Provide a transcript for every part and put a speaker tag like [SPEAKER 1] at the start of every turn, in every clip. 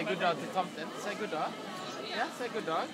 [SPEAKER 1] Say good dog to tomten. Say good dog. Yeah, say good dog.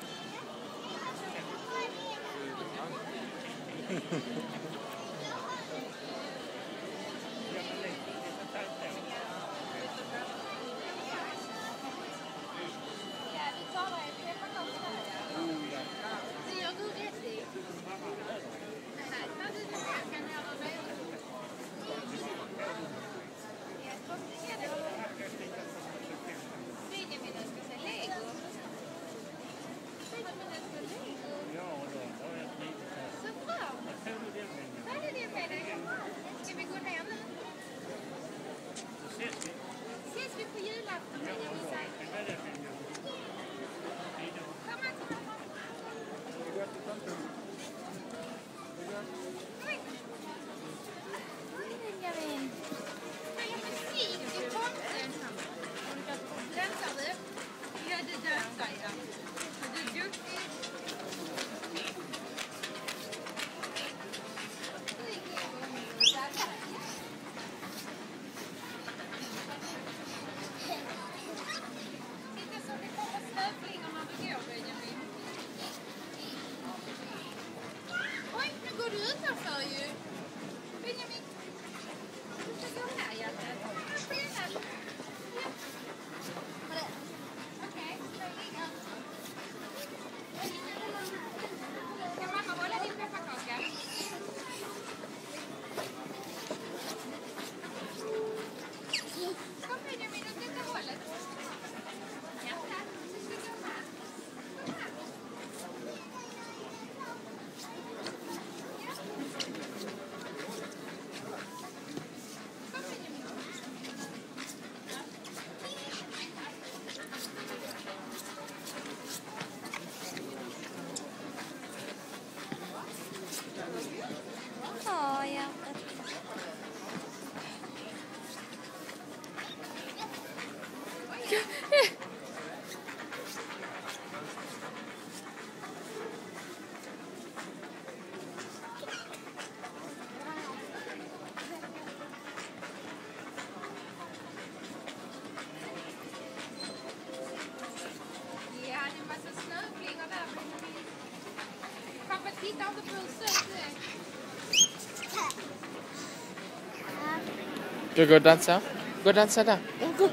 [SPEAKER 1] Go dance out. Go dance out. Go.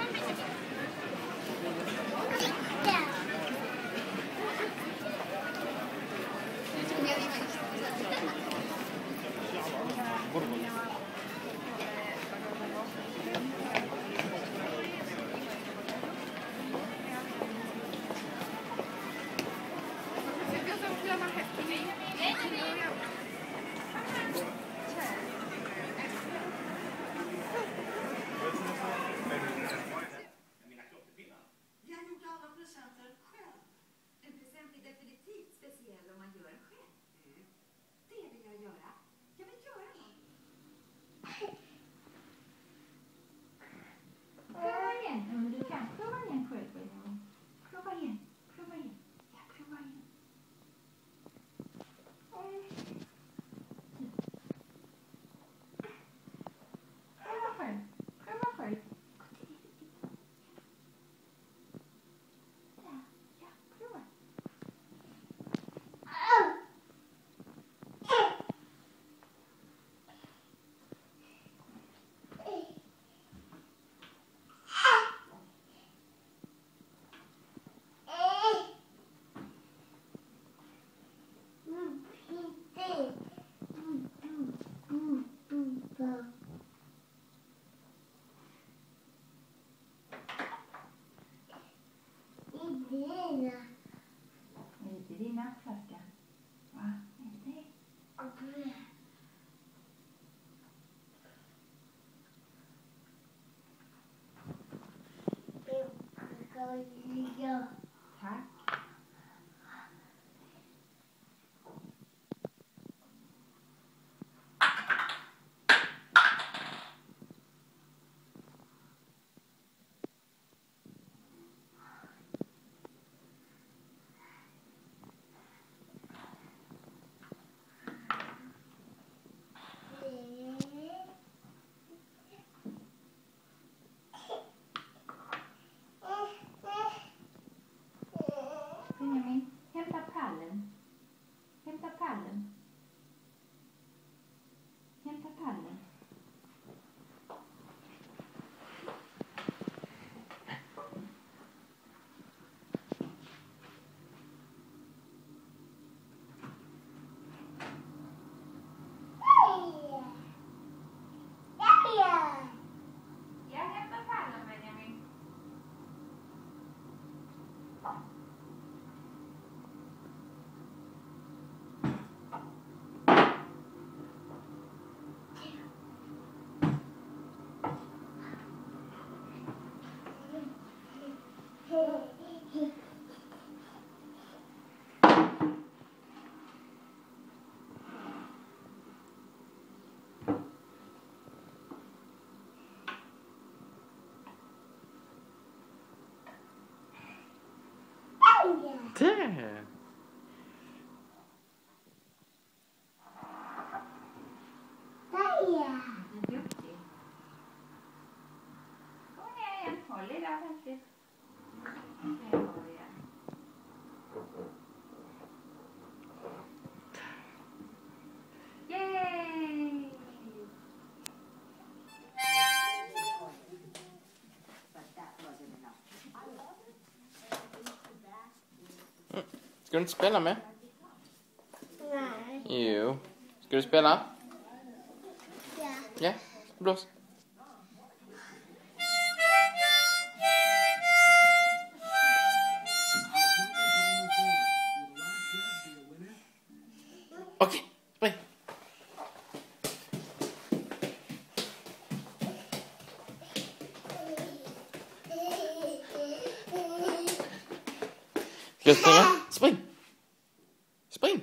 [SPEAKER 2] Tack. Benjamin, hämta pallen. Hämta pallen. Hämta pallen. Ja, hämta pallen, Benjamin.
[SPEAKER 1] Där!
[SPEAKER 2] Du är duktig. Kom ner igen. Håll i där faktiskt. Där har vi igen. Yay!
[SPEAKER 1] Ska du inte spela med?
[SPEAKER 3] Nej.
[SPEAKER 1] Jo. Ska du spela?
[SPEAKER 3] Ja.
[SPEAKER 1] Ja, blås. Okej, spring. Ska jag springa? Spring! Spring!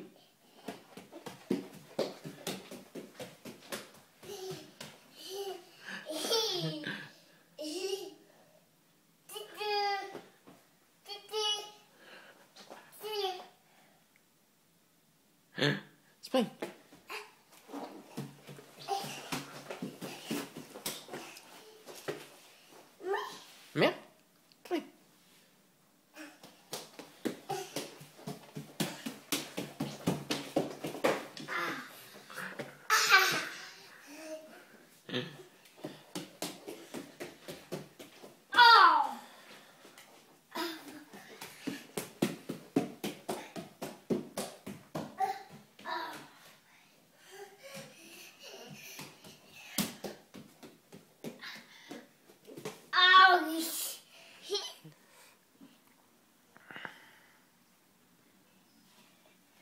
[SPEAKER 1] Spring! Mer? Spring!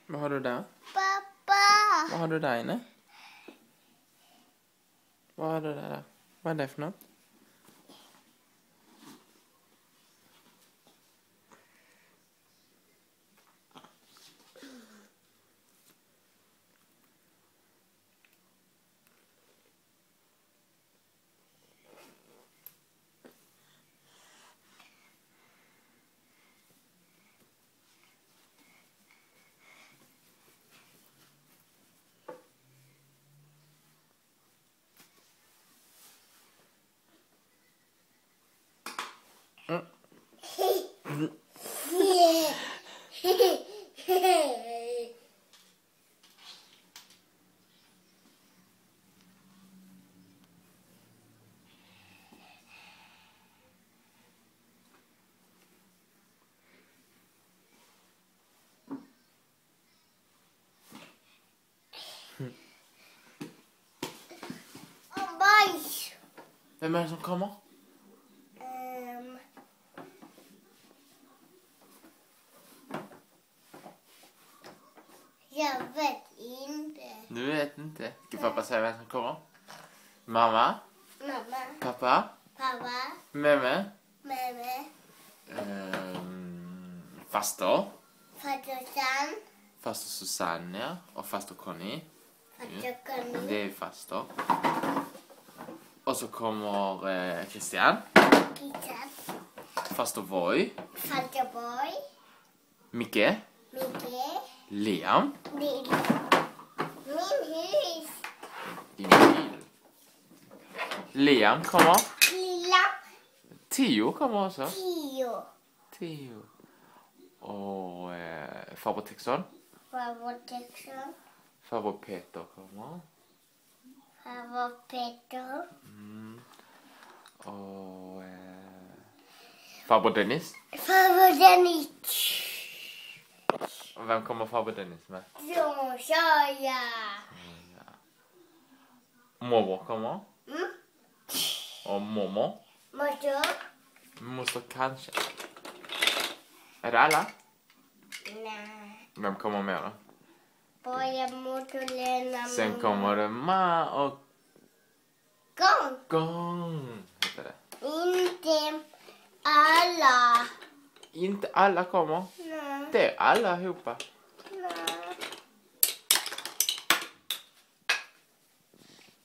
[SPEAKER 1] Vad har du där?
[SPEAKER 3] Pappa!
[SPEAKER 1] Vad har du där inne? Vad har du där? Vad är det för något?
[SPEAKER 3] Bajs!
[SPEAKER 1] Vem är det som kommer?
[SPEAKER 3] Jag vet inte.
[SPEAKER 1] Du vet inte. Ska pappa säga vem som kommer? Mamma?
[SPEAKER 3] Mamma,
[SPEAKER 1] Pappa?
[SPEAKER 3] pappa,
[SPEAKER 1] Memme?
[SPEAKER 3] mamma,
[SPEAKER 1] Faster.
[SPEAKER 3] Fadersan.
[SPEAKER 1] Faster Susanne, ja. Och faster Conny.
[SPEAKER 3] Faderkani.
[SPEAKER 1] Det är faster. Och så kommer Christian.
[SPEAKER 3] Kitan.
[SPEAKER 1] Faster Voi.
[SPEAKER 3] Faderboy.
[SPEAKER 1] Micke.
[SPEAKER 3] Micke.
[SPEAKER 1] Liam.
[SPEAKER 3] Lill. Min hus.
[SPEAKER 1] Din bil. Liam kommer.
[SPEAKER 3] Lilla.
[SPEAKER 1] Theo kommer också.
[SPEAKER 3] Tio.
[SPEAKER 1] Theo. Och farbror Texon.
[SPEAKER 3] Farbror Texon.
[SPEAKER 1] Farbror Peter kommer.
[SPEAKER 3] Farbror Peter.
[SPEAKER 1] Och farbror Dennis.
[SPEAKER 3] Farbror Dennis.
[SPEAKER 1] Och vem kommer farbror Dennis med?
[SPEAKER 3] Så sa jag.
[SPEAKER 1] Mormor kommer.
[SPEAKER 3] Mm.
[SPEAKER 1] Och mormor.
[SPEAKER 3] Motor.
[SPEAKER 1] Moster kanske. Är det alla?
[SPEAKER 3] Nej.
[SPEAKER 1] Vem kommer med då?
[SPEAKER 3] Bara motor Lena.
[SPEAKER 1] Sen kommer det Ma och
[SPEAKER 3] Gång.
[SPEAKER 1] Gång. Heter det.
[SPEAKER 3] Inte alla.
[SPEAKER 1] Inte alla kommer.
[SPEAKER 3] Nej.
[SPEAKER 1] Det är alla ihop.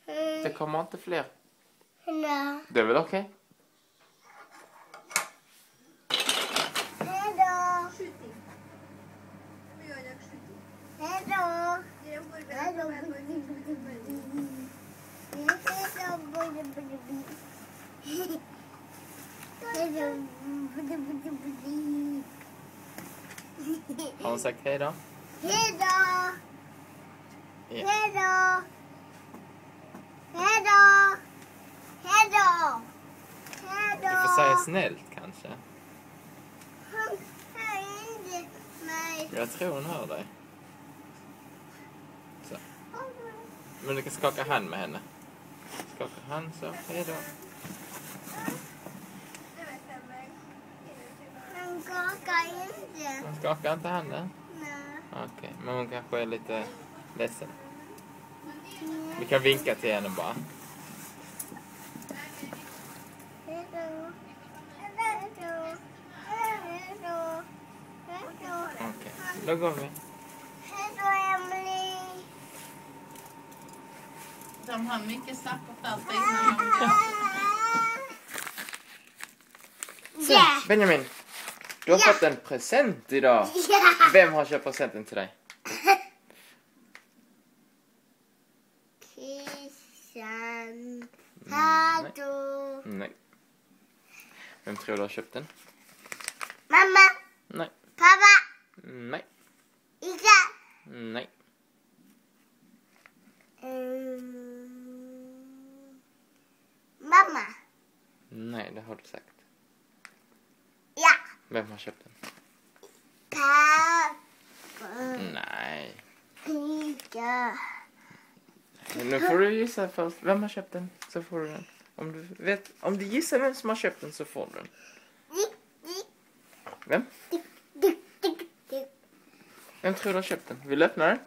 [SPEAKER 3] Nej.
[SPEAKER 1] Det kommer inte fler.
[SPEAKER 3] Nej.
[SPEAKER 1] Det är väl okej?
[SPEAKER 3] Hej då. Hej då. Hej då.
[SPEAKER 1] Har hon sagt hej då?
[SPEAKER 3] Hej då.
[SPEAKER 1] Ja.
[SPEAKER 3] Hej då. Hej då. Hej då. Hej
[SPEAKER 1] Du
[SPEAKER 3] då.
[SPEAKER 1] får säga snällt kanske.
[SPEAKER 3] Hon hör inte mig.
[SPEAKER 1] Jag tror hon hör dig. Så. Men du kan skaka hand med henne. Skaka hand så. Hej då.
[SPEAKER 3] Hon skakar inte.
[SPEAKER 1] Hon skakar inte handen?
[SPEAKER 3] Nej.
[SPEAKER 1] Okej, men hon kanske är lite ledsen. Vi kan vinka till henne bara.
[SPEAKER 3] Hej då. Hej då. Hej då. Hej då.
[SPEAKER 1] Okej, då går vi.
[SPEAKER 3] Hej då, Emily.
[SPEAKER 2] De har mycket sapport alltid innan de går.
[SPEAKER 1] Så, Benjamin. Du har fått en present idag.
[SPEAKER 3] Ja.
[SPEAKER 1] Vem har köpt presenten till dig?
[SPEAKER 3] Kissan. Hej då.
[SPEAKER 1] Nej. Vem tror du har köpt den?
[SPEAKER 3] Mamma.
[SPEAKER 1] Nej.
[SPEAKER 3] Pappa.
[SPEAKER 1] Nej.
[SPEAKER 3] Ika.
[SPEAKER 1] Nej.
[SPEAKER 3] Mamma.
[SPEAKER 1] Nej, det har du sagt.
[SPEAKER 3] Ja.
[SPEAKER 1] Vem har köpt den?
[SPEAKER 3] Pappa.
[SPEAKER 1] Nej.
[SPEAKER 3] Ika.
[SPEAKER 1] Nu får du gissa först. Vem har köpt den? Så får du den. Om du gissar vem som har köpt den så får du den. Vem? Vem tror du har köpt den? Vill du öppna den?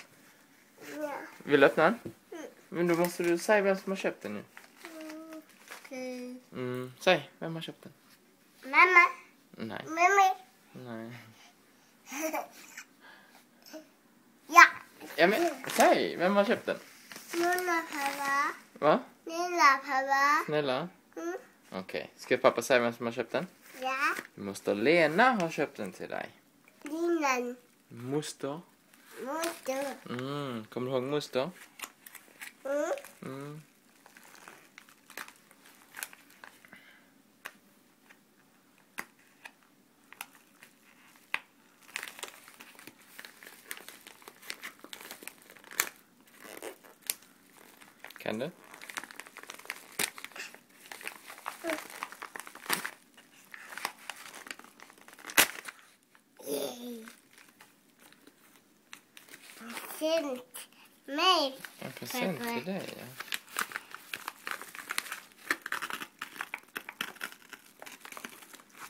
[SPEAKER 3] Ja.
[SPEAKER 1] Vill du öppna den? Men då måste du säga vem som har köpt den nu.
[SPEAKER 3] Okej.
[SPEAKER 1] Säg, vem har köpt den?
[SPEAKER 3] Mamma.
[SPEAKER 1] Nej.
[SPEAKER 3] Mamma.
[SPEAKER 1] Nej.
[SPEAKER 3] Ja.
[SPEAKER 1] Ja, men säg, vem har köpt den?
[SPEAKER 3] Lilla pappa.
[SPEAKER 1] Va?
[SPEAKER 3] Lilla pappa.
[SPEAKER 1] Snälla?
[SPEAKER 3] Mm.
[SPEAKER 1] Okej. Ska pappa säga vem som har köpt den?
[SPEAKER 3] Ja.
[SPEAKER 1] Moster Lena har köpt den till dig.
[SPEAKER 3] Linan.
[SPEAKER 1] Moster?
[SPEAKER 3] Motor.
[SPEAKER 1] Kommer du ihåg moster?
[SPEAKER 3] Mm.
[SPEAKER 1] Kan du?
[SPEAKER 3] Present. Mig.
[SPEAKER 1] En present till dig, ja.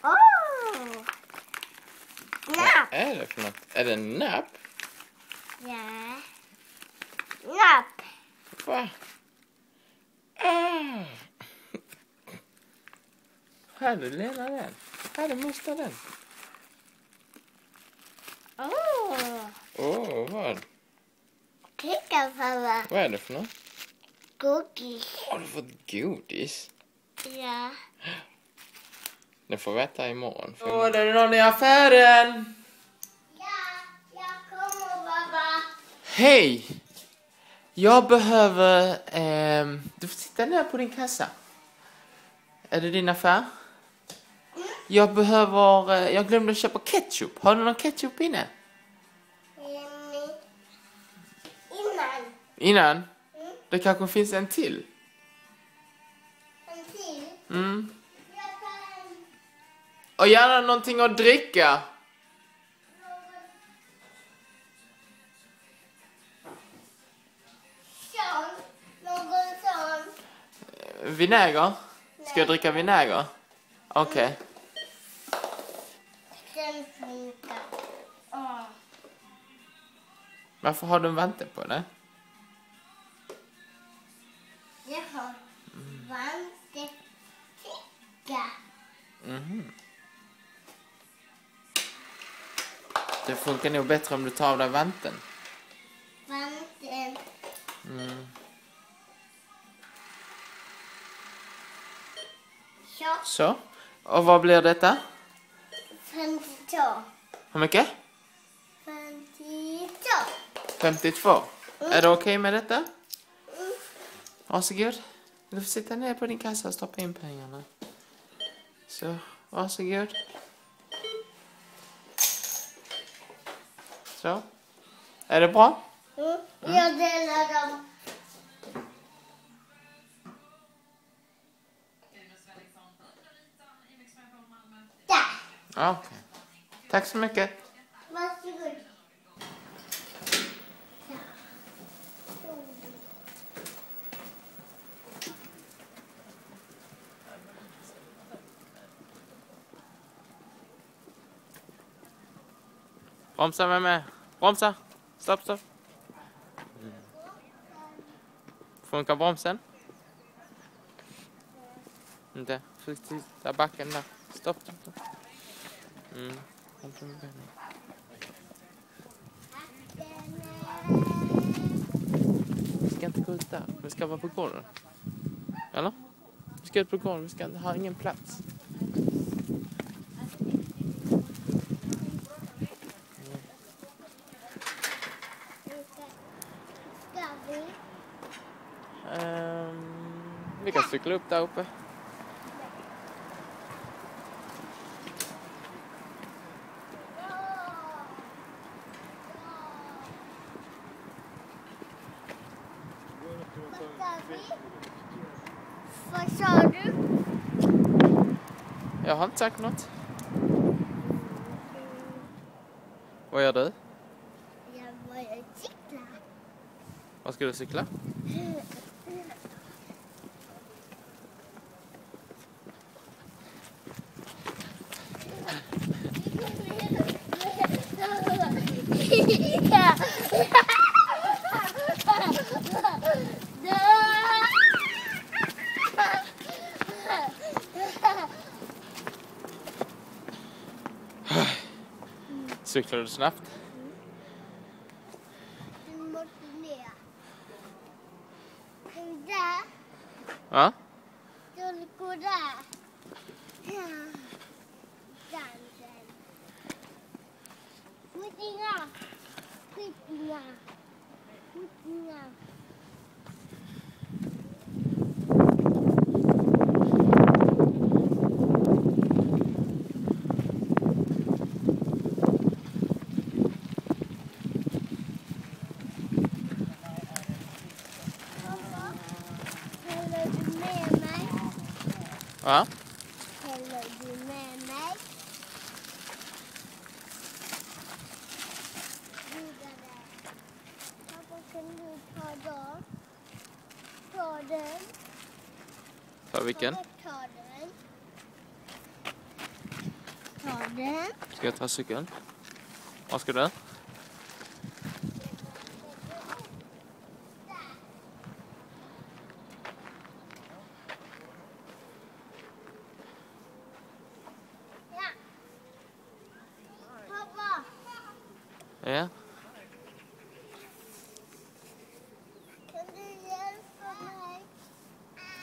[SPEAKER 3] Åh!
[SPEAKER 1] Vad
[SPEAKER 3] Napp.
[SPEAKER 1] är det för något? Är det en napp?
[SPEAKER 3] Ja. Napp.
[SPEAKER 1] Va? Ah. Hade Lena den? Här är musten den. Vad?
[SPEAKER 3] Titta pappa.
[SPEAKER 1] Vad är det för något?
[SPEAKER 3] Godis.
[SPEAKER 1] Har du fått godis?
[SPEAKER 3] Ja.
[SPEAKER 1] Det får vi äta imorgon. Det är någon i affären.
[SPEAKER 3] Ja, jag kommer pappa.
[SPEAKER 1] Hej! Jag behöver... du får sitta ner på din kassa. Är det din affär? Jag behöver... jag glömde köpa ketchup. Har du någon ketchup inne?
[SPEAKER 3] Innan.
[SPEAKER 1] Innan? Det kanske finns en till.
[SPEAKER 3] En till.
[SPEAKER 1] Mm.
[SPEAKER 3] Jag tar en.
[SPEAKER 1] Och gärna någonting att dricka.
[SPEAKER 3] Någon sån.
[SPEAKER 1] Vinäger? Ska jag dricka vinäger? Okej.
[SPEAKER 3] Den funkar.
[SPEAKER 1] Varför har du en vante på det?
[SPEAKER 3] Jag har vante. Ficka.
[SPEAKER 1] Det funkar nog bättre om du tar av dig vanten.
[SPEAKER 3] Vanten.
[SPEAKER 1] Så. Och vad blir detta?
[SPEAKER 3] 52.
[SPEAKER 1] Hur mycket?
[SPEAKER 3] 52.
[SPEAKER 1] 52. Är det okej med detta? Varsågod. Du får sitta ner på din kassa och stoppa in pengarna. Så, varsågod. Så. Är det bra?
[SPEAKER 3] Jag delar dem. Där.
[SPEAKER 1] Okej. Tack så mycket.
[SPEAKER 3] Varsågod.
[SPEAKER 1] Bromsa med. Bromsa. Stopp. Funkar bromsen? Inte. Där backen där. Stopp. Vi ska inte gå ut där. Vi ska vara på gården. Eller? Vi ska ut på gården. Vi ska inte ha ingen plats.
[SPEAKER 3] Ska vi?
[SPEAKER 1] Vi kan cykla upp där uppe.
[SPEAKER 3] Vad sa du?
[SPEAKER 1] Jag har inte sagt något. Vad gör du?
[SPEAKER 3] Jag börjar cykla.
[SPEAKER 1] Vad ska du cykla? Cyklar du snabbt?
[SPEAKER 3] Du måste ner. Där.
[SPEAKER 1] Ja?
[SPEAKER 3] Du går där. Dansen. Skjutingar. Häller du med mig?
[SPEAKER 1] Ja?
[SPEAKER 3] Häller du med mig? Vidare. Pappa, kan du ta dem? Ta den.
[SPEAKER 1] Ta vilken?
[SPEAKER 3] Ta den. Ta den.
[SPEAKER 1] Ska jag ta cykeln? Vad ska du?
[SPEAKER 3] Ja.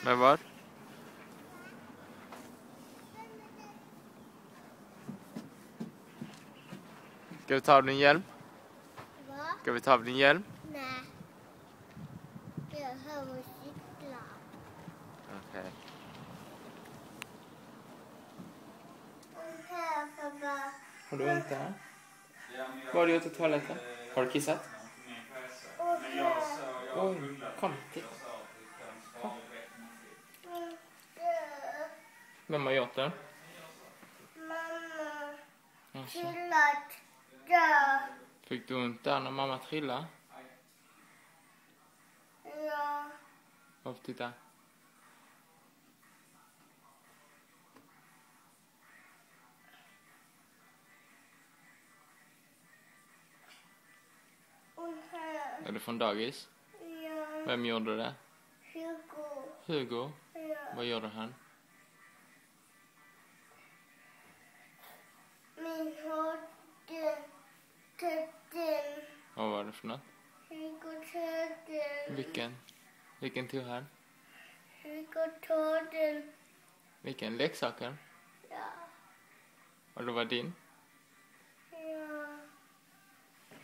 [SPEAKER 1] Med vad? Ska vi ta av din hjälm?
[SPEAKER 3] Va?
[SPEAKER 1] Ska vi ta av din hjälm?
[SPEAKER 3] Nej. Jag behöver cykla.
[SPEAKER 1] Okej.
[SPEAKER 3] Här, pappa.
[SPEAKER 1] Har du ont där? Vad har du gjort i toaletten? Har du kissat?
[SPEAKER 3] Och här.
[SPEAKER 1] Oj, kom. Titta. Vem har gjort det?
[SPEAKER 3] Mamma.
[SPEAKER 1] Alltså.
[SPEAKER 3] Trillat. Där.
[SPEAKER 1] Fick du ont där när mamma trillade?
[SPEAKER 3] Ja.
[SPEAKER 1] Varför titta?
[SPEAKER 3] Och här.
[SPEAKER 1] Är det från dagis?
[SPEAKER 3] Ja.
[SPEAKER 1] Vem gjorde det?
[SPEAKER 3] Hugo.
[SPEAKER 1] Hugo?
[SPEAKER 3] Ja.
[SPEAKER 1] Vad gjorde han?
[SPEAKER 3] Min hade tötten.
[SPEAKER 1] Vad var det för något?
[SPEAKER 3] Hugo tötten.
[SPEAKER 1] Vilken? Vilken tog han?
[SPEAKER 3] Hugo tötten.
[SPEAKER 1] Vilken? Leksaken?
[SPEAKER 3] Ja.
[SPEAKER 1] Och det var din?
[SPEAKER 3] Ja.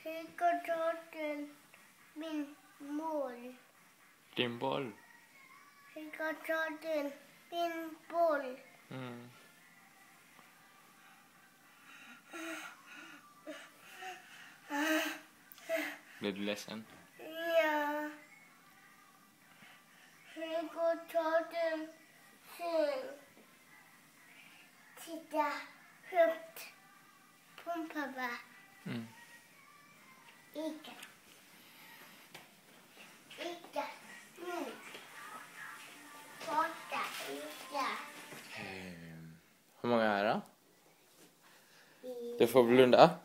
[SPEAKER 3] Hugo tötten. Min mål.
[SPEAKER 1] Din boll?
[SPEAKER 3] Hugo tötten. Min boll.
[SPEAKER 1] Mm. Blev du ledsen?
[SPEAKER 3] Ja. Hugo tötten. Sen. Titta högt på pappa.
[SPEAKER 1] Mm.
[SPEAKER 3] Ica. Ica. Nu. Borta. Ica.
[SPEAKER 1] Hur många är det? Du får blunda.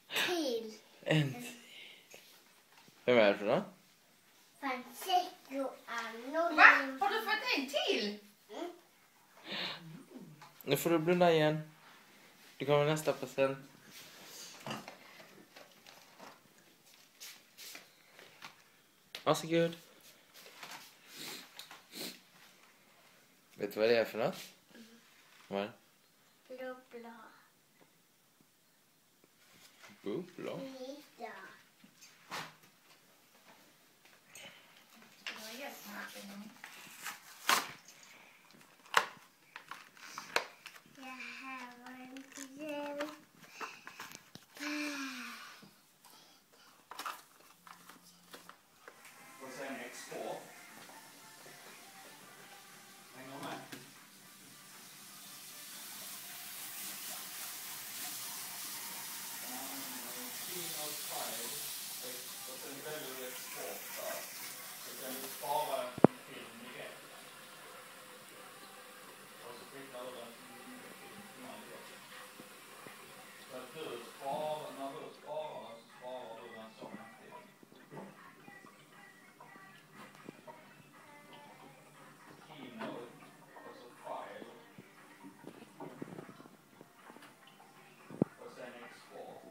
[SPEAKER 3] Till.
[SPEAKER 1] En. Vem är det för då?
[SPEAKER 3] Francesco
[SPEAKER 2] Va?
[SPEAKER 3] Arnolin.
[SPEAKER 2] Har du fått en till?
[SPEAKER 1] Nu får du blunda igen. Det kommer nästa present. Varsågod. Vet du vad det är för något? Vad?
[SPEAKER 3] Bubbla.
[SPEAKER 1] Bubblor?
[SPEAKER 3] Lita.
[SPEAKER 2] Det var jättemycket.
[SPEAKER 3] Det här var en present.
[SPEAKER 4] Och sen export. Hänger med. Keynote file. Och sen väljer du export där. Så kan du spara en film direkt. Och så skickar du den till din film till mig också. Så att du sparar, när du sparar så sparar du en sån film. Keynote och så file och sen export.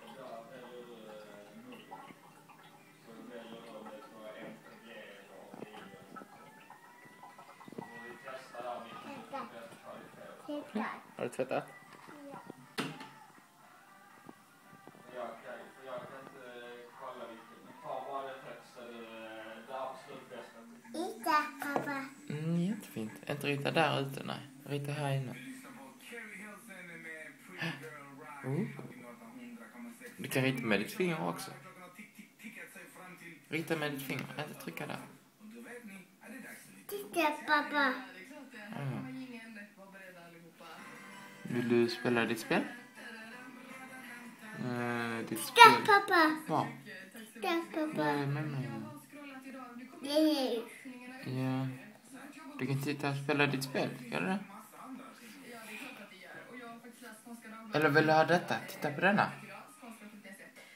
[SPEAKER 4] Och där väljer du mugg. Så väljer du om det ska vara MPG eller video. Så får vi testa där vilken som är bäst kvalitet.
[SPEAKER 3] Titta.
[SPEAKER 1] Har du tvättat?
[SPEAKER 4] Jag kan inte kolla vilken. Ta bara det högsta, det absolut bästa.
[SPEAKER 3] Lita, pappa.
[SPEAKER 1] Jättefint. Inte rita där ute, nej. Rita här inne. Du kan rita med ditt finger också. Rita med ditt finger, inte trycka där.
[SPEAKER 3] Titta, pappa.
[SPEAKER 1] Vill du spela ditt spel? Ditt
[SPEAKER 3] Titta,
[SPEAKER 1] spel?
[SPEAKER 3] pappa.
[SPEAKER 1] Var?
[SPEAKER 3] Titta,
[SPEAKER 1] Där
[SPEAKER 3] pappa.
[SPEAKER 1] är med mig.
[SPEAKER 3] Det är
[SPEAKER 1] Ja. Du kan titta och spela ditt spel, gör du det? Eller vill du ha detta? Titta på denna.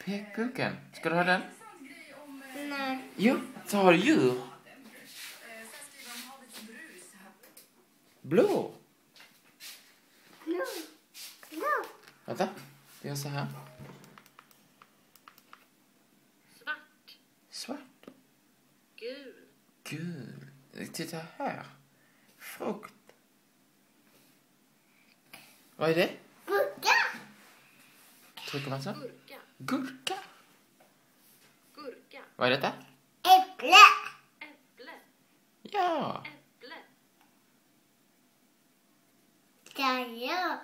[SPEAKER 1] Pekpucken. Ska du ha den?
[SPEAKER 3] Nej.
[SPEAKER 1] Jo, så har du djur. Blå.
[SPEAKER 3] No. No.
[SPEAKER 1] Vänta, vi gör så här.
[SPEAKER 2] Svart.
[SPEAKER 1] Svart.
[SPEAKER 2] Gul.
[SPEAKER 1] Gul. Titta här. Frukt. Vad är det?
[SPEAKER 3] Gurka.
[SPEAKER 1] Trycker man så?
[SPEAKER 2] Gurka.
[SPEAKER 1] Gurka.
[SPEAKER 2] Gurka.
[SPEAKER 1] Vad är detta?
[SPEAKER 3] Äpple.
[SPEAKER 2] Äpple.
[SPEAKER 1] Ja.
[SPEAKER 2] Äpple.
[SPEAKER 3] Päron.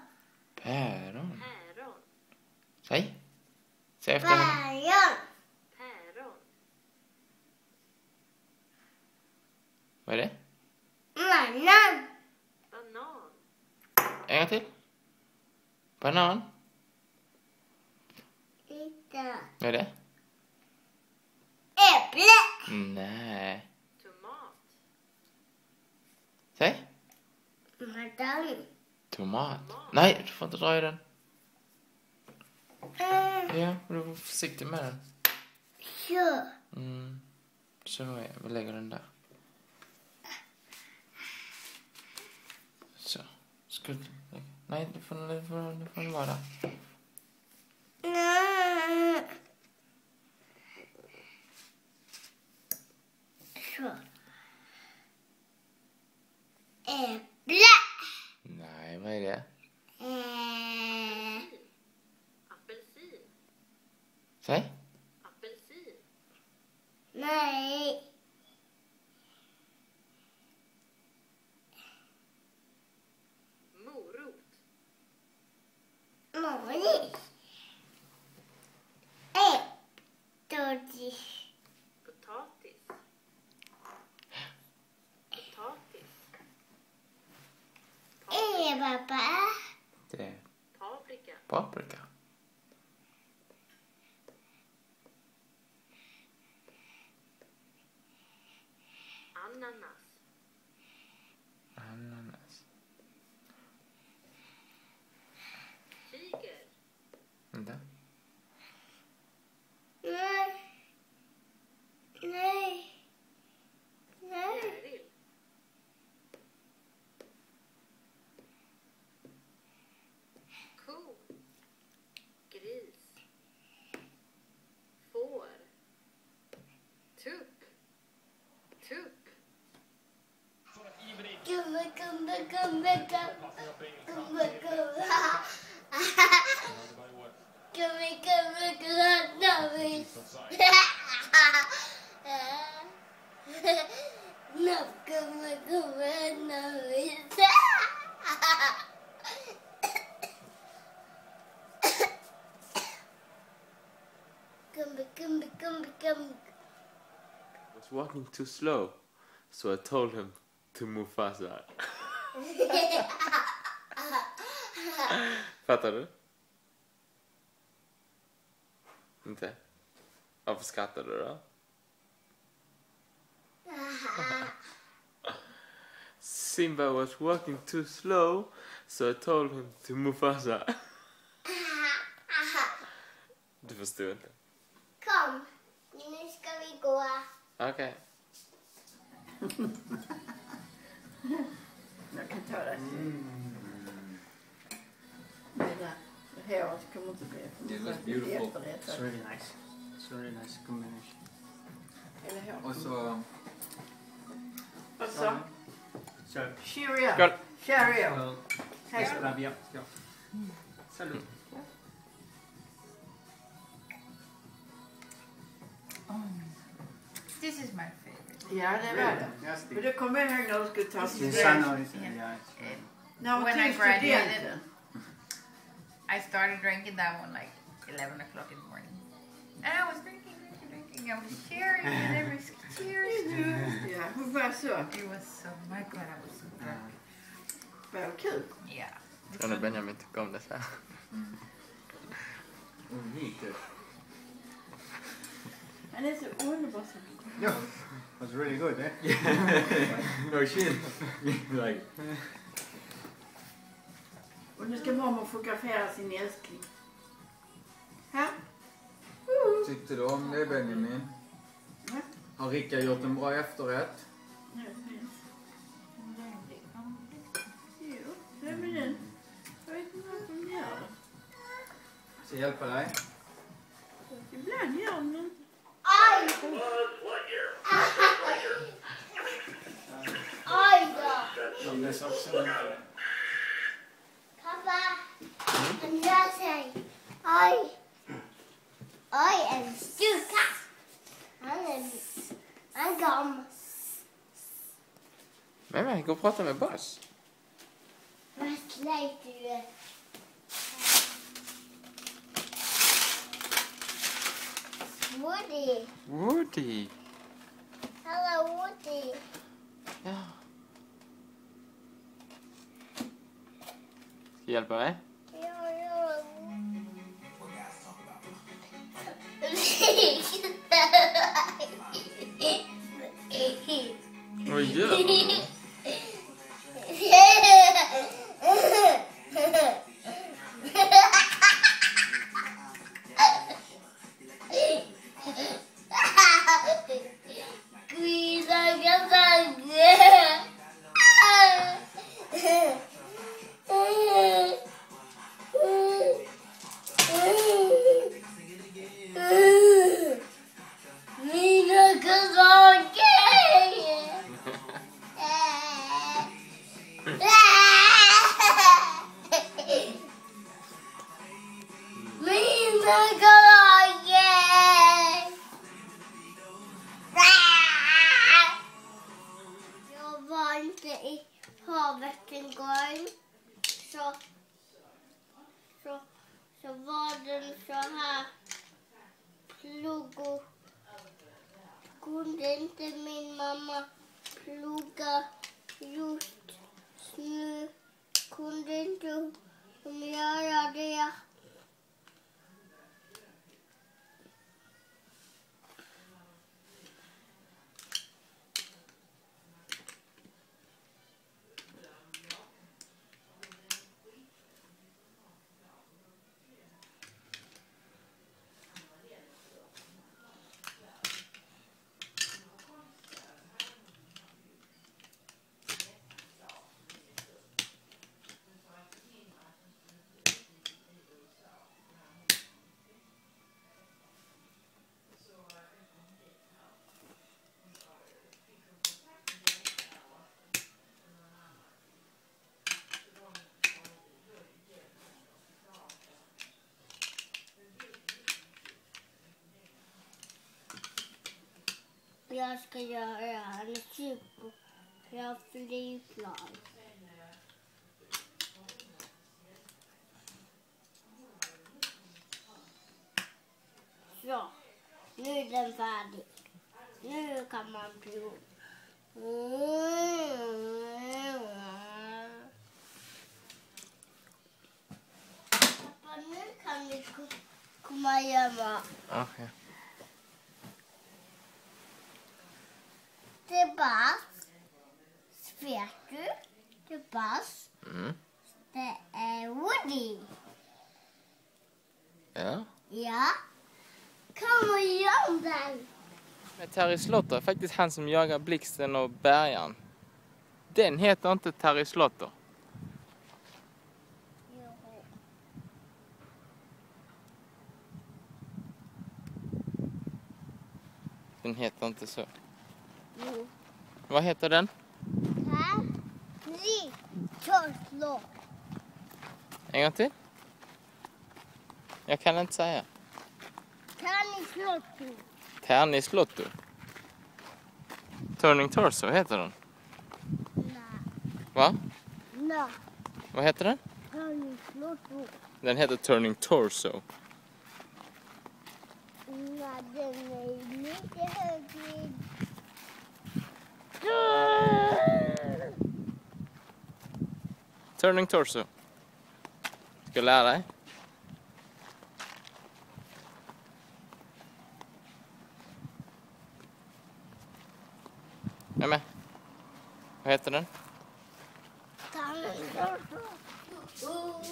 [SPEAKER 1] Päron.
[SPEAKER 2] Päron.
[SPEAKER 1] Säg. Säg efter mig.
[SPEAKER 3] Päron.
[SPEAKER 2] Päron.
[SPEAKER 1] Vad är det?
[SPEAKER 3] Banan.
[SPEAKER 2] Banan.
[SPEAKER 1] En gång till. Banan.
[SPEAKER 3] Titta.
[SPEAKER 1] Vad är det?
[SPEAKER 3] Äpple.
[SPEAKER 1] Nej.
[SPEAKER 2] Tomat.
[SPEAKER 1] Säg.
[SPEAKER 3] Madam.
[SPEAKER 1] Tomat. Nej, du får inte dra i den. Ja, du får vara försiktig med den.
[SPEAKER 3] Så.
[SPEAKER 1] Så är vi lägger den där. Så. Ska du... Nej, du får vara där.
[SPEAKER 3] Så. Äpple.
[SPEAKER 1] Nej, vad är det?
[SPEAKER 2] Apelsin.
[SPEAKER 1] Säg.
[SPEAKER 2] Apelsin.
[SPEAKER 3] Nej.
[SPEAKER 2] Morot.
[SPEAKER 3] Morris. Äppelgodis.
[SPEAKER 2] Potatis. Potatis.
[SPEAKER 3] Pappa.
[SPEAKER 1] Det är
[SPEAKER 2] Paprika.
[SPEAKER 1] paprika.
[SPEAKER 2] Ananas.
[SPEAKER 1] Ananas.
[SPEAKER 2] Tiger.
[SPEAKER 1] Vänta.
[SPEAKER 3] Nej. Nej. Nej.
[SPEAKER 2] Fjäril. Ko. Gris. Får. Tupp. Tupp.
[SPEAKER 3] Gumma, gumma, gumma, gumma. Gumma, gumma. Gummi, gummi, gummi. Napp, gummi, gummi, navis. Gummi, gummi, gummi, gummi.
[SPEAKER 1] Was walking too slow, so I told him to move faster. Fattar du? Inte? Varför skrattar du då? Simba was walking too slow, so I told him to move faster. Du förstår inte.
[SPEAKER 3] Kom, nu ska vi gå.
[SPEAKER 1] Okej.
[SPEAKER 5] Jag kan ta det. Det håret kommer inte bli
[SPEAKER 6] It looks beautiful.
[SPEAKER 5] efterrätt.
[SPEAKER 6] It's really nice. It's a really nice combination.
[SPEAKER 5] Eller hår.
[SPEAKER 6] Also,
[SPEAKER 5] Vad så?
[SPEAKER 6] so,
[SPEAKER 5] Cheerio.
[SPEAKER 1] Skål.
[SPEAKER 5] Cheerio.
[SPEAKER 6] well,
[SPEAKER 5] Hej.
[SPEAKER 6] Rabia. Ja. Salut.
[SPEAKER 2] This is my favorite.
[SPEAKER 5] Ja, det var det.
[SPEAKER 6] Yes,
[SPEAKER 5] Men du kommer ihåg när du skulle ta
[SPEAKER 6] Sin
[SPEAKER 5] studenten?
[SPEAKER 6] son is, yeah, it's
[SPEAKER 5] När hon
[SPEAKER 2] When
[SPEAKER 5] tog
[SPEAKER 2] I graduated.
[SPEAKER 5] studenten.
[SPEAKER 2] I started drinking that one like 11 o'clock in the morning. And I was drinking. I was sharing and I was cheers too.
[SPEAKER 5] Ja, hon var så.
[SPEAKER 2] It was so, my God, I was so drunk.
[SPEAKER 5] Vad kul.
[SPEAKER 2] Yeah.
[SPEAKER 1] Jag och Benjamin tycker om det så här.
[SPEAKER 5] Han är så underbar.
[SPEAKER 6] Yeah, was really good, eh?
[SPEAKER 1] No shit. Like.
[SPEAKER 5] Och nu ska mamma fotografera sin älskling. Här.
[SPEAKER 6] Vad tyckte du om det, Benjamin?
[SPEAKER 5] Ja.
[SPEAKER 6] Har Rickard gjort en bra efterrätt?
[SPEAKER 5] Nu finns en längre. Jo, det är med den. Jag vet inte vad som gör det.
[SPEAKER 6] Ska jag hjälpa dig?
[SPEAKER 5] Ibland gör den inte.
[SPEAKER 3] Aj! Aj då!
[SPEAKER 6] Jonas också.
[SPEAKER 3] Pappa, han rör sig. Oj. Oj, en stuka. Han kom.
[SPEAKER 1] Men gå och prata med Boss.
[SPEAKER 3] Vad släckte du? Woody.
[SPEAKER 1] Woody.
[SPEAKER 3] Hello, Woody.
[SPEAKER 1] Ja. Ska jag hjälpa dig? Vad gör du?
[SPEAKER 3] Jag var inte i havet en gång. Så var den så här plog. Kunde inte min mamma ploga just nu? Kunde inte hon göra det? Jag ska göra en superbra flygplan. Så, nu är den färdig. Nu kan man prova. Pappa, nu kan vi komma hemma.
[SPEAKER 1] Okej.
[SPEAKER 3] Det är Bass. Vet du? Det är Bass.
[SPEAKER 1] Mm.
[SPEAKER 3] Det är Woody.
[SPEAKER 1] Ja.
[SPEAKER 3] Ja. Kom och gör den.
[SPEAKER 1] Terry Slotter är faktiskt han som jagar Blixten och Bärgaren. Den heter inte Terry Slotter. Den heter inte så.
[SPEAKER 3] Jo.
[SPEAKER 1] Vad heter den?
[SPEAKER 3] Terry Slotter.
[SPEAKER 1] En gång till? Jag kan inte säga.
[SPEAKER 3] Terry Slotter.
[SPEAKER 1] Terry Slotter. Turning Torso heter den.
[SPEAKER 3] Nej.
[SPEAKER 1] Va?
[SPEAKER 3] Nej.
[SPEAKER 1] Vad heter den?
[SPEAKER 3] Terry Slotter.
[SPEAKER 1] Den heter Turning Torso.
[SPEAKER 3] Nej, den är mycket högre.
[SPEAKER 1] Turning Torso. Ska jag lära dig? Jag är med. Vad heter den?
[SPEAKER 3] Terry Slotter.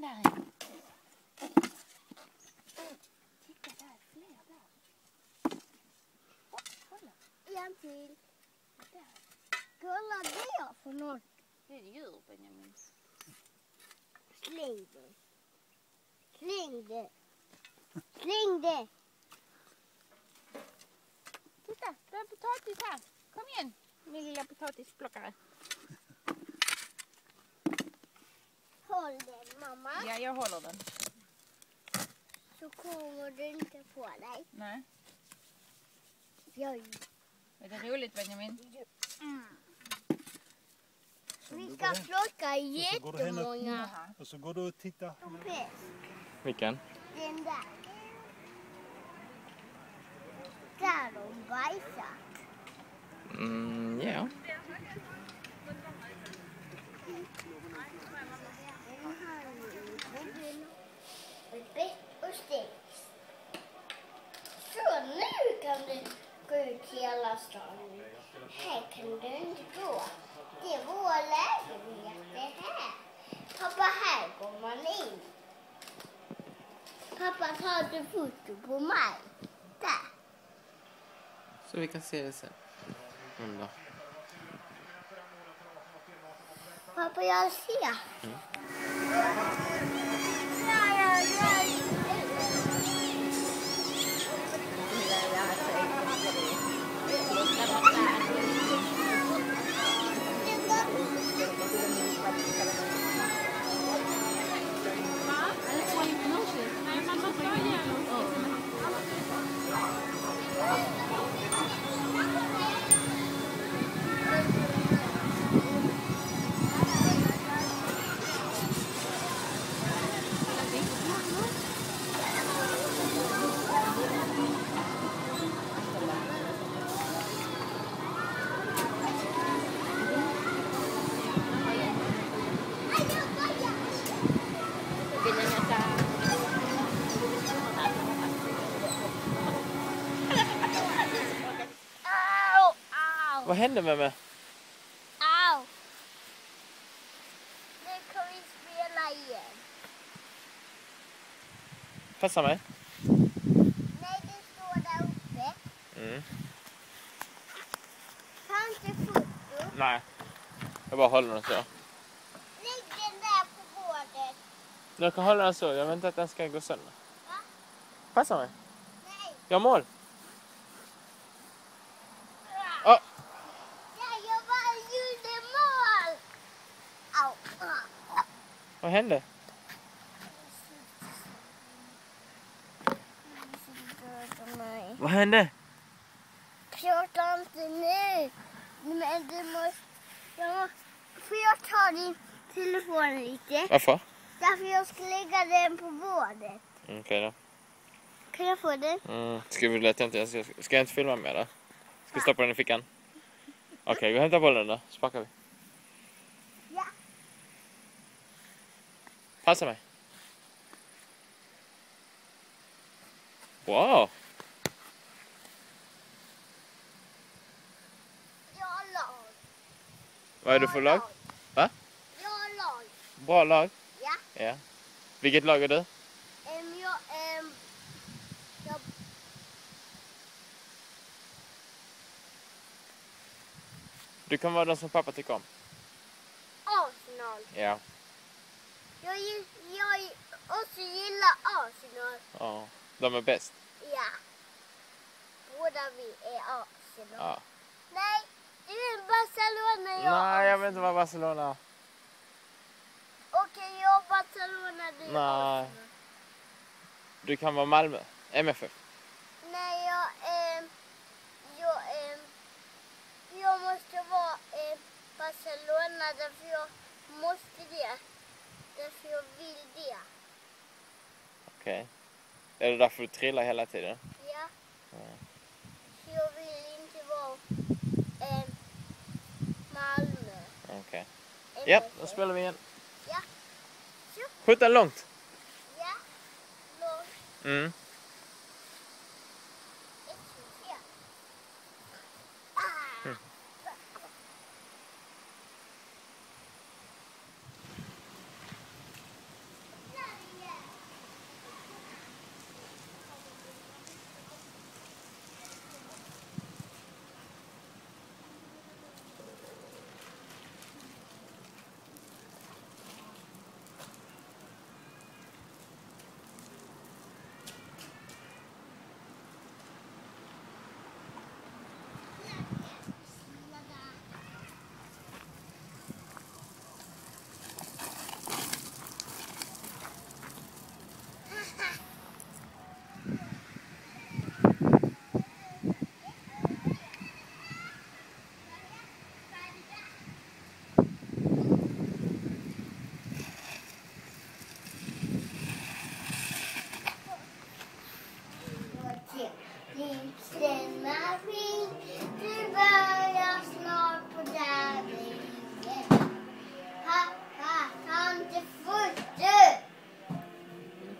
[SPEAKER 2] där är. Titta där, fler där. Kolla.
[SPEAKER 3] En till. Där. Kolla det för något.
[SPEAKER 2] Det är djur, Benjamin.
[SPEAKER 3] Släng det. Släng det. Släng det.
[SPEAKER 2] Titta, det är potatis här. Kom igen, min lilla potatisplockare.
[SPEAKER 3] Håll den, mamma.
[SPEAKER 2] Ja, jag håller den.
[SPEAKER 3] Så kommer du inte på dig.
[SPEAKER 2] Nej.
[SPEAKER 3] Jag.
[SPEAKER 2] Är det roligt, Benjamin?
[SPEAKER 3] Vi ska plocka
[SPEAKER 7] Och så går du hem och-
[SPEAKER 3] jättemånga
[SPEAKER 7] Och så går du och tittar.
[SPEAKER 3] fisk.
[SPEAKER 1] Vilken?
[SPEAKER 3] Den där. Där de bajsar.
[SPEAKER 1] Ja.
[SPEAKER 3] Den här är ett bett och steg. Så nu kan du gå ut hela stan. Här kan du inte gå. Det är vår lägenhet, det här. Pappa, här går man in. Pappa, tar du foto på mig? Där.
[SPEAKER 1] Så vi kan se det sen. Under.
[SPEAKER 3] Pappa, jag ser. Ja. Au, au,
[SPEAKER 1] Vad hände med mig?
[SPEAKER 3] au. Nu kan vi spela igen.
[SPEAKER 1] Passa mig.
[SPEAKER 3] Nej, det står där uppe.
[SPEAKER 1] Mm.
[SPEAKER 3] Ta inte foto.
[SPEAKER 1] Nej. Jag bara håller den så.
[SPEAKER 3] Lägg den där på bordet.
[SPEAKER 1] Jag kan hålla den så. Jag vet inte att den ska gå sönder.
[SPEAKER 3] Va?
[SPEAKER 1] Passa mig.
[SPEAKER 3] Nej.
[SPEAKER 1] Jag har mål.
[SPEAKER 3] Ja, jag bara gjorde mål. Au.
[SPEAKER 1] Vad hände? Vad hände?
[SPEAKER 3] Prata inte nu. Men du måste... Får jag ta din telefon lite?
[SPEAKER 1] Varför?
[SPEAKER 3] Därför jag ska lägga den på bordet.
[SPEAKER 1] Okej då.
[SPEAKER 3] Kan jag få den?
[SPEAKER 1] Ska vi leta inte? Ska jag inte filma med det? Ska jag stoppa den i fickan? Okej, gå och hämta bollen då. Så packar vi.
[SPEAKER 3] Ja.
[SPEAKER 1] Passa mig. Wow.
[SPEAKER 3] Jag har lag.
[SPEAKER 1] Vad är du för lag? Va?
[SPEAKER 3] Jag har lag.
[SPEAKER 1] Bra lag?
[SPEAKER 3] Ja.
[SPEAKER 1] Ja. Vilket lag är du?
[SPEAKER 3] Jag...
[SPEAKER 1] Du kan vara den som pappa tycker om.
[SPEAKER 3] Arsenal.
[SPEAKER 1] Ja.
[SPEAKER 3] Jag också gillar Arsenal.
[SPEAKER 1] Ja. De är bäst.
[SPEAKER 3] Ja. Båda vi är Arsenal.
[SPEAKER 1] Ja.
[SPEAKER 3] Nej, du är Barcelona, jag
[SPEAKER 1] Nej, jag
[SPEAKER 3] Arsenal.
[SPEAKER 1] vet inte vad Barcelona.
[SPEAKER 3] Okej, jag är Barcelona, du är
[SPEAKER 1] Nej.
[SPEAKER 3] Arsenal.
[SPEAKER 1] Du kan vara Malmö. MFF.
[SPEAKER 3] Nej, jag måste vara Barcelona därför jag måste det. Därför jag vill det.
[SPEAKER 1] Okej. Är det därför du trillar hela tiden?
[SPEAKER 3] Ja. Så jag vill inte vara Malmö.
[SPEAKER 1] Okej. Ja,
[SPEAKER 3] MFF.
[SPEAKER 1] då spelar vi igen.
[SPEAKER 3] Ja. Så.
[SPEAKER 1] Skjuta långt.
[SPEAKER 3] Ja. Långt.
[SPEAKER 1] Mm.
[SPEAKER 3] Ja. Ah. Nej.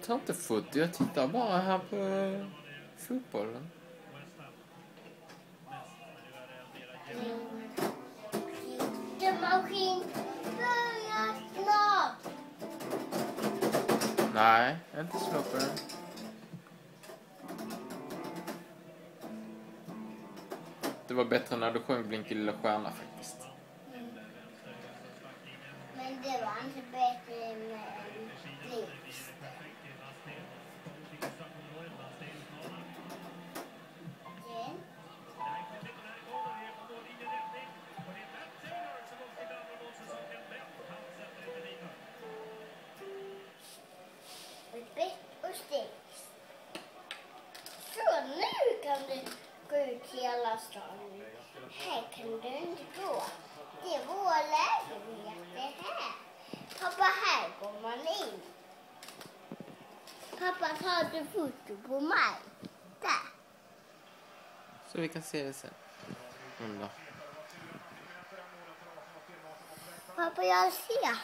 [SPEAKER 1] tar inte foto. Jag tittar bara här på fotbollen.
[SPEAKER 3] Maskin börjar snart.
[SPEAKER 1] Nej, inte slå på den. Det var bättre när du sjöng Blinka lilla stjärna faktiskt.
[SPEAKER 3] Men det var inte bättre med en blixt. Ett bett och steg. Så nu kan du gå ut hela stan. Här kan du inte gå. Det är vår lägenhet, det här. Pappa, här går man in. Pappa, tar du foto på mig? Där.
[SPEAKER 1] Så vi kan se det sen. Under.
[SPEAKER 3] Pappa, jag ser.